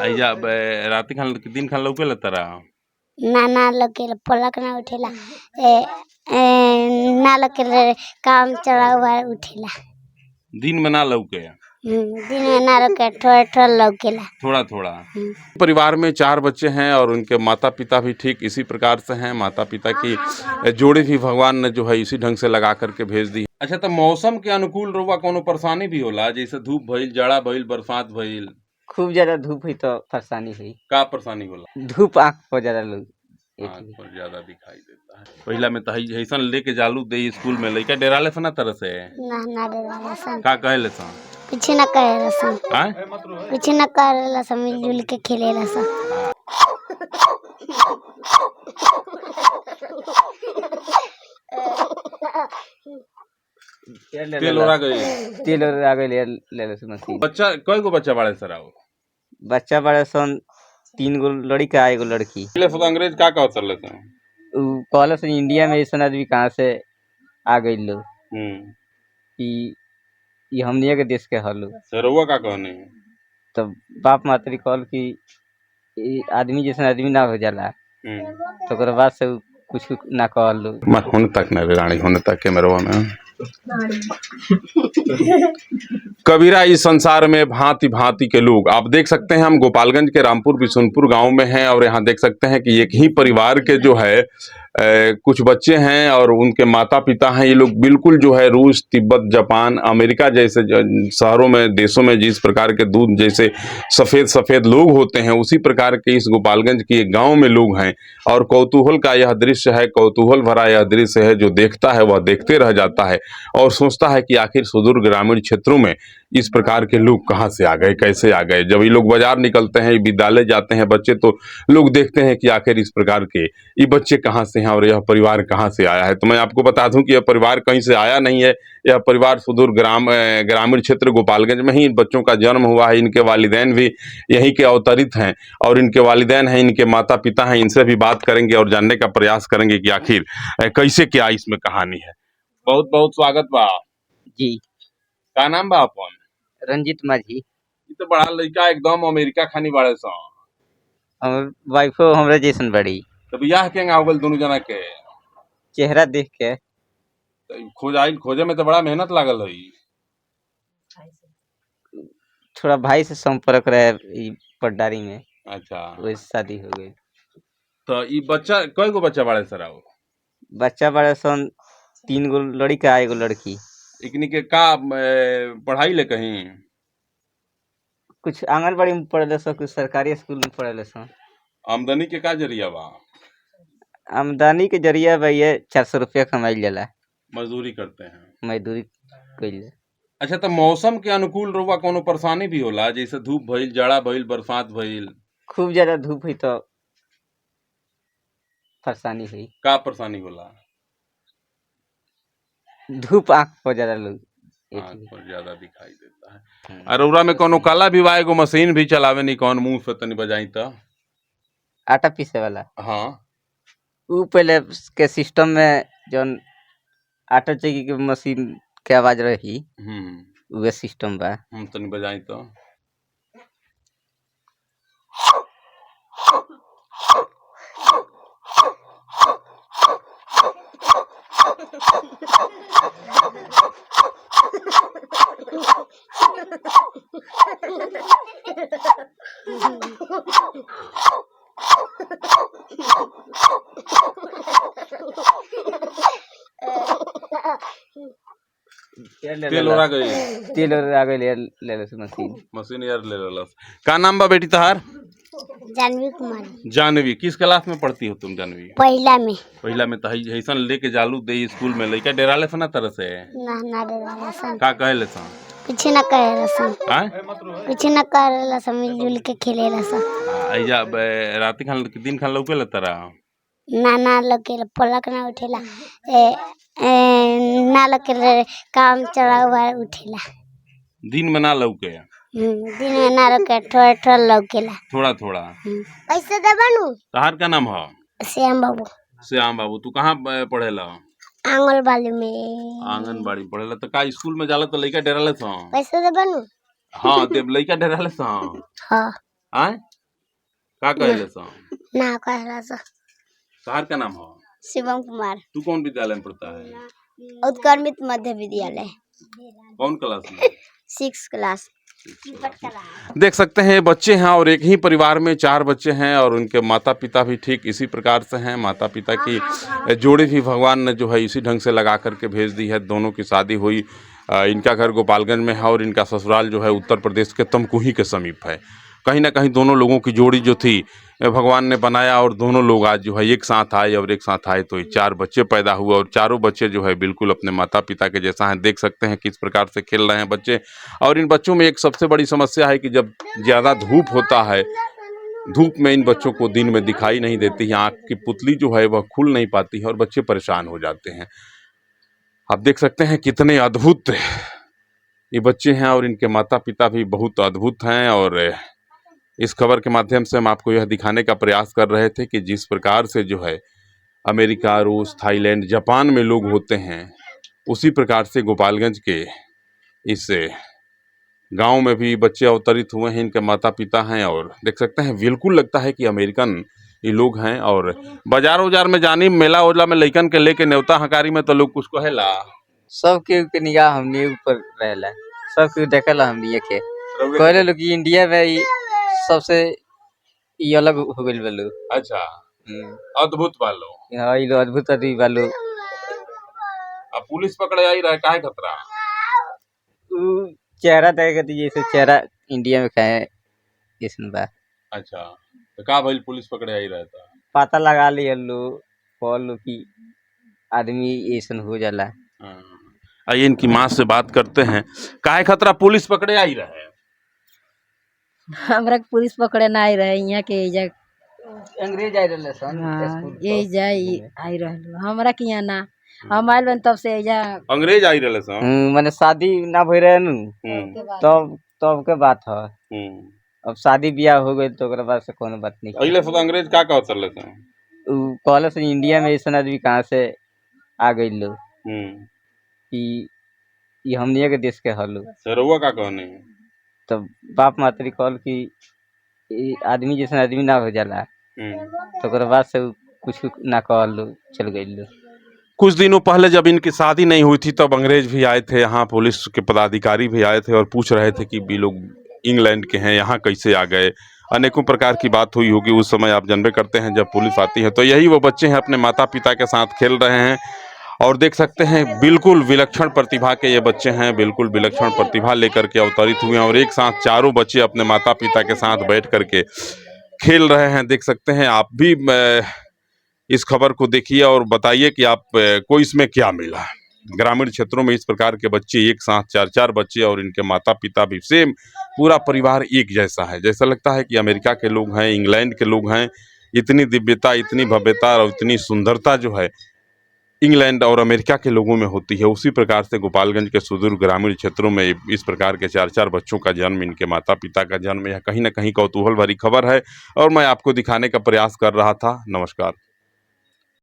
आइजा राती खान दिन खान लौकेला तारा ना लगे पलक ना उठेला ना लगे काम चला हुआ उठेला दिन में ना लौके दिन में ना लगे थोड़ा थोड़ा लौकेला थोड़ा थोड़ा। परिवार में 4 बच्चे हैं और उनके माता पिता भी ठीक इसी प्रकार से हैं। माता पिता की जोड़ी भी भगवान ने जो है इसी ढंग से लगा करके भेज दी। अच्छा, तो मौसम के अनुकूल रहुआ कोनो परेशानी भी होला, जैसे धूप भइल, जाड़ा भइल, बरसात भइल? खूब ज्यादा धूप हुई तो परेशानी हुई। का परेशानी होला? धूप आँख पर ज्यादा लोग आँख पर ज्यादा दिखाई देता है। पहिला में तो ऐसन लेके जालू दे स्कूल में लइका डेराले सन तरह से ना डेराले सन का कहेले सन कुछ ना करेला सन हां कुछ ना करेला सन मिलजुल के खेलेला सन। तेल और आ गई ले ले मशीन। बच्चा कई गो बच्चा बाड़े सर आओ बच्चा बड़े सन 3 गो लड़का 1 गो लड़की। पहले से अंग्रेज का उतर लेते हैं पहले से इंडिया में ऐसा आदमी कहाँ से आ गई लोग कि ये हमनिया के देश के हलो सरवा का कहने तो बाप मातरी कहल कि आदमी जैसा आदमी ना हो जाला तो ओकर बाद से कुछ ना कहल लोग मत होने तक ना रानी होने तक के मरवा में कबीरा इस संसार में भांति भांति के लोग आप देख सकते हैं। हम गोपालगंज के रामपुर बिशुनपुर गांव में हैं और यहाँ देख सकते हैं कि एक ही परिवार के जो है कुछ बच्चे हैं और उनके माता पिता हैं। ये लोग बिल्कुल जो है रूस, तिब्बत, जापान, अमेरिका जैसे शहरों में, देशों में जिस प्रकार के दूध जैसे सफ़ेद सफ़ेद लोग होते हैं उसी प्रकार के इस गोपालगंज के एक गाँव में लोग हैं। और कौतूहल का यह दृश्य है, कौतूहल भरा यह दृश्य है। जो देखता है वह देखते रह जाता है और सोचता है कि आखिर सुदूर ग्रामीण क्षेत्रों में इस प्रकार के लोग कहाँ से आ गए, कैसे आ गए। जब ये लोग बाजार निकलते हैं, विद्यालय जाते हैं बच्चे, तो लोग देखते हैं कि आखिर इस प्रकार के ये बच्चे कहाँ से हैं और यह परिवार कहाँ से आया है। तो मैं आपको बता दूं कि यह परिवार कहीं से आया नहीं है। यह परिवार सुदूर ग्रामीण क्षेत्र गोपालगंज में ही इन बच्चों का जन्म हुआ है। इनके वालिदैन भी यहीं के अवतरित हैं और इनके वालिदैन हैं, इनके माता पिता हैं। इनसे भी बात करेंगे और जानने का प्रयास करेंगे कि आखिर कैसे क्या इसमें कहानी है। बहुत बहुत स्वागत बा जी। का नाम बा अपन? रंजीत माझी। ये तो बड़ा लड़का एकदम अमेरिका खानी बाड़े सन। और वाइफो हमरा जैसन बड़ी। तो बियाह के हो गल दोनों जना के? चेहरा देख के खोजे में तो बड़ा मेहनत लागल है। थोड़ा भाई से संपर्क रहे पटदारी में। अच्छा, वैसे शादी हो गई। तो ये बच्चा कई गो बच्चा बाड़े सर आओ? बच्चा बड़े सन 3 गो लड़का 1 गो लड़की। इकनी के का पढ़ाई ले कहीं? कुछ आंगनबाड़ी में पढ़ले सन, कुछ सरकारी स्कूल में पढ़ले सन। आमदनी के का जरिया बा? आमदनी के जरिया बा ये 400 रुपया कमाइल जाला। मजदूरी करते हैं। मजदूरी कइले। अच्छा, तो मौसम के अनुकूल रहुआ कोनो परेशानी भी होला, जैसे धूप भइल, जाड़ा भइल, बरसात भइल? खूब ज्यादा धूप हुई तो परेशानी हुई। का परेशानी होला? धूप आँख पर ज्यादा लोग आँख पर ज्यादा दिखाई देता है। अरौरा में कोनो काला भी बा, एगो मशीन भी चलावे नहीं, कौन मुंह से तनी बजाई तो? आटा पीसे वाला। हाँ, वो पहले के सिस्टम में जौन आटा चक्की के मशीन के आवाज रही वे सिस्टम बा। तनी बजाई तो। तेल और आ गई ले ले मशीन यार ले लस। का नाम बा बेटी तहार? जानवी कुमारी। जानवी किस क्लास में पढ़ती हो तुम जानवी? पहिला में। पहिला में तो ऐसन लेके जालू दे स्कूल में लइका डेराले सन तरह से ना डेराले सन का कहेले सन कुछ ना करेला सन हां कुछ ना करेला सन मिलजुल के खेलेला सन। आइजा राती खान दिन खान लौकेला तारा ना लगे पलक ना उठेला ना लगे काम चला हुआ उठेला दिन में ना लौके दिन में ना लगे थोड़ा थोड़ा लौकेला थोड़ा थोड़ा। कैसे दे बनू? तहार का नाम है? श्याम बाबू। श्याम बाबू। तू कहाँ पढ़ेला? आंगनबाड़ी में। आंगनबाड़ी पढ़ेला। तो का स्कूल में जाला तो लइका डेराले सन? कैसे दे बनू? हाँ, ते लइका डेराले सन। हाँ। आय का कहले सा? ना कहला सा। शहर का नाम हो? शिवम कुमार। तू कौन विद्यालय में पढ़ता है? उत्क्रमित मध्य विद्यालय। कौन क्लास में? 6 क्लास। देख सकते हैं बच्चे हैं और एक ही परिवार में 4 बच्चे हैं और उनके माता पिता भी ठीक इसी प्रकार से हैं। माता पिता की जोड़ी भी भगवान ने जो है इसी ढंग से लगा करके भेज दी है। दोनों की शादी हुई, इनका घर गोपालगंज में है और इनका ससुराल जो है उत्तर प्रदेश के तमकुही के समीप है। कहीं ना कहीं दोनों लोगों की जोड़ी जो थी भगवान ने बनाया और दोनों लोग आज जो है एक साथ आए और एक साथ आए तो ये 4 बच्चे पैदा हुए और चारों बच्चे जो है बिल्कुल अपने माता पिता के जैसा हैं। देख सकते हैं किस प्रकार से खेल रहे हैं बच्चे। और इन बच्चों में एक सबसे बड़ी समस्या है कि जब ज़्यादा धूप होता है, धूप में इन बच्चों को दिन में दिखाई नहीं देती है, आँख की पुतली जो है वह खुल नहीं पाती है और बच्चे परेशान हो जाते हैं। आप देख सकते हैं कितने अद्भुत ये बच्चे हैं और इनके माता पिता भी बहुत अद्भुत हैं। और इस खबर के माध्यम से हम आपको यह दिखाने का प्रयास कर रहे थे कि जिस प्रकार से जो है अमेरिका, रूस, थाईलैंड, जापान में लोग होते हैं, उसी प्रकार से गोपालगंज के इस गांव में भी बच्चे अवतरित हुए हैं। इनके माता पिता हैं और देख सकते हैं बिल्कुल लगता है कि अमेरिकन ये लोग हैं। और बाजार उजार में जानी, मेला उला में लइकन के लेके न्योता हकारी में तो लोग कुछ कहेला, सबके निगाह हमनी ऊपर रहेला, सबके देखेला हमनी के कहले लोग कि इंडिया में ही सबसे ये अलग हो गइल बालू। अच्छा, अद्भुत बालो। हाँ, ये लोग अद्भुत आदमी बालू। अब पुलिस पकड़े आई रहे, काहे खतरा? उ चेहरा देखे तो जैसे चेहरा इंडिया में खाए इसमें बा। अच्छा, तो का भइल पुलिस पकड़े आई रहे था? पता लगा लिया लो कहलो कि आदमी ऐसन हो जाला। आइए इनकी माँ से बात करते हैं। काहे खतरा पुलिस पकड़े आई रहे? हमरा के पुलिस पकड़े ना आई रहे, यहाँ के एजा अंग्रेज आई रहले सन हाँ एजा आई रहे हमरा के यहाँ ना। हम आइल बन तब से एजा अंग्रेज आई रहे सन। माने शादी ना भई रहे नु तब के बात है। अब शादी ब्याह हो गई तो ओकरा बाद से कोनो बात नहीं। पहले से तो अंग्रेज का कहत रहले सन? उ कहले से इंडिया में ऐसा आदमी कहाँ से आ गई लो कि ये हमनिया के देश के हलो। रउआ का कहने? तो बाप मातरी कहल कि ये आदमी जैसा आदमी ना हो जाला तो ओकरा बाद से कुछ ना कहल लो, चल गई लो। कुछ दिनों पहले जब इनकी शादी नहीं हुई थी तब अंग्रेज भी आए थे यहाँ, पुलिस के पदाधिकारी भी आए थे और पूछ रहे थे कि ये लोग इंग्लैंड के हैं, यहाँ कैसे आ गए। अनेकों प्रकार की बात हुई होगी उस समय, आप जानबे करते हैं जब पुलिस आती है। तो यही वो बच्चे हैं अपने माता पिता के साथ खेल रहे हैं और देख सकते हैं बिल्कुल विलक्षण प्रतिभा के ये बच्चे हैं, बिल्कुल विलक्षण प्रतिभा लेकर के अवतरित हुए हैं और एक साथ चारों बच्चे अपने माता पिता के साथ बैठ करके खेल रहे हैं। देख सकते हैं आप भी इस खबर को देखिए और बताइए कि आप को इसमें क्या मिला। ग्रामीण क्षेत्रों में इस प्रकार के बच्चे एक साथ 4-4 बच्चे और इनके माता पिता भी सेम, पूरा परिवार एक जैसा है। जैसा लगता है कि अमेरिका के लोग हैं, इंग्लैंड के लोग हैं। इतनी दिव्यता, इतनी भव्यता और इतनी सुंदरता जो है इंग्लैंड और अमेरिका के लोगों में होती है, उसी प्रकार से गोपालगंज के सुदूर ग्रामीण क्षेत्रों में इस प्रकार के 4-4 बच्चों का जन्म, इनके माता पिता का जन्म, यह कहीं ना कहीं कौतूहल भरी खबर है और मैं आपको दिखाने का प्रयास कर रहा था। नमस्कार।